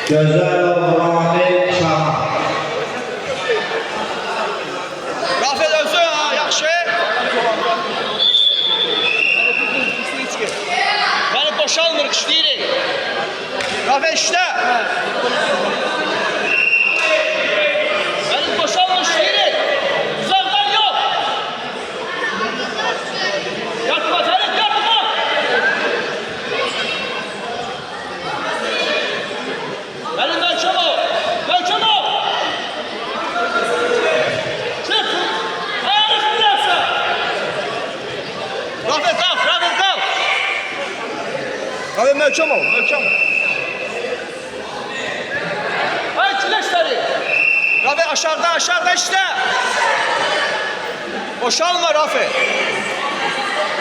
Gözəlov Ramil Şahan. Rafet özü, yaxşı. Beni boşalmır, işleyirik. Rafet işlə. Beni boşalmır, işleyirik. Uzaqdan yox. Yatma, Ferit, yatma. Benim Möhkəm ol. Möhkəm ol. Çık. Ayarı biraz. Rafet kal, Rafet kal. Rafet Möhkəm ol, Möhkəm ol. Ay kileşleri. Rafet aşağıda işte. Boşalma Rafet.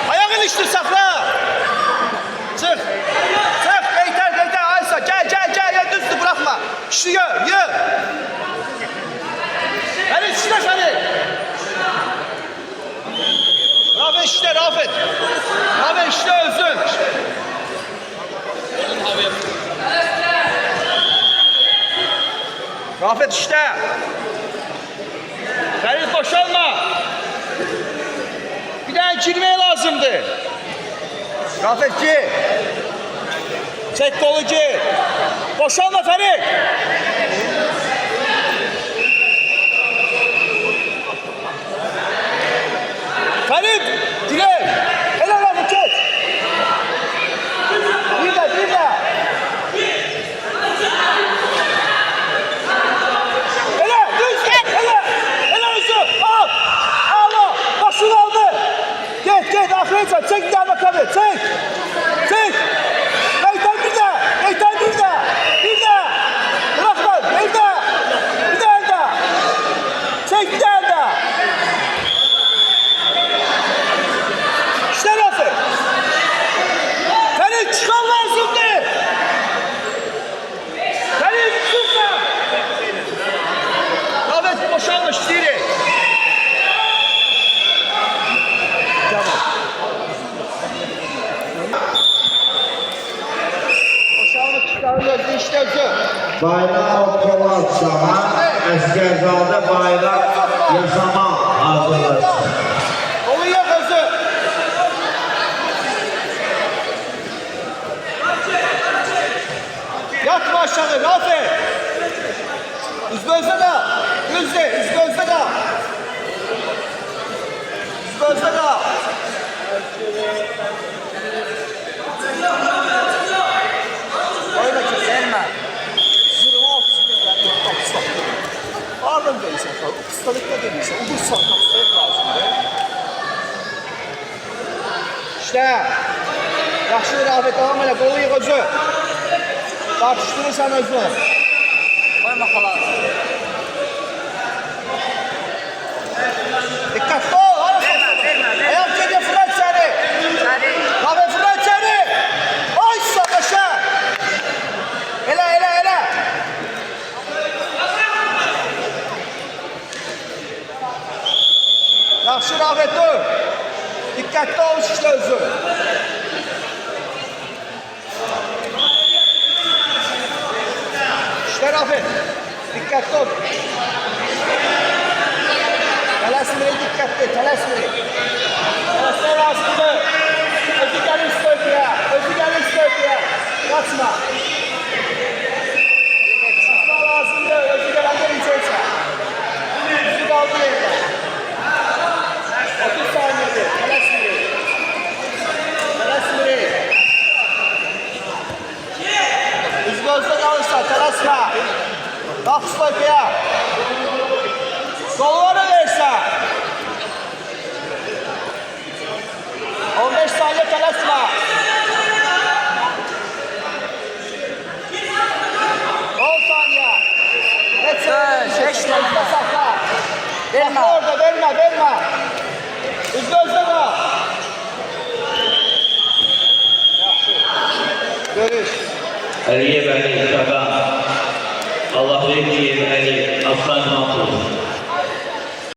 Ayağın işte sakla. Çık. Çık. Beyter. Aysa gel. Ya düzdü bırakma. İşte yö. Hadi işte seni. Rafet işte Rafet. Rafet işte özün. Rafet işte. Ferit boşalma. Bir daha girmeye lazımdı. Rafet gir. Çek kolu gir. Boşalma Ferit. Ferit gire. Helal Rafet geç. Bir de. Helal düz. Helal üstü. Al. Al. Başını aldı. Geç. Aferin sen. Çek bir daha bakalım. Çek. Beytan bir daha. Bırakma. Bir daha. Çek bir daha. İşte Rafet. Ferit çıkan lazımdı. Ferit tutma. Rafet boşalmış diri. Tamam. Boşalmış çıkarılıyor. İşte özü. Bayram Polat Şahan. Əsgərzade Bayram Yaşaman hazırlaşır. Oluyor özü. Yatma aşağı Rafet. Üzgözde kal. Üzgözde kal. Oyna kesilme. Zırva oturuyor. Pardon değilse, ustalıkta değilse, ulusal kapsayıp lazımdır. İşte. Yaxşı Rafet devam elə, qolu yığ özü. Tartışdırırsan özü. Koyma xalar. Dikkatli ol. Ayak gece fırlat seni. Rafet fırlat seni. Ay savaşa. Elə. Yaxşı Rafet dur. Dikkatli ol işte özü. İşte Rafet. Dikkatli ol. Telasmeye dikkatli. Telasmeye lazımdı. Özü gelin stöpüye. Kaçma. Kaçma lazımdı. Özü gelenler içerse. Özü kaldı yerine. 30 saniyede. Telasmeye. Üzgözde kalırsa telasma. Bak stöpüye. Kolları verse. 15 saniye telasma. 10 saniye. Geçsin. Sakla. Verme. Orada verme. Üzgözde kal. Görüş. Əliyev Əli Şahan.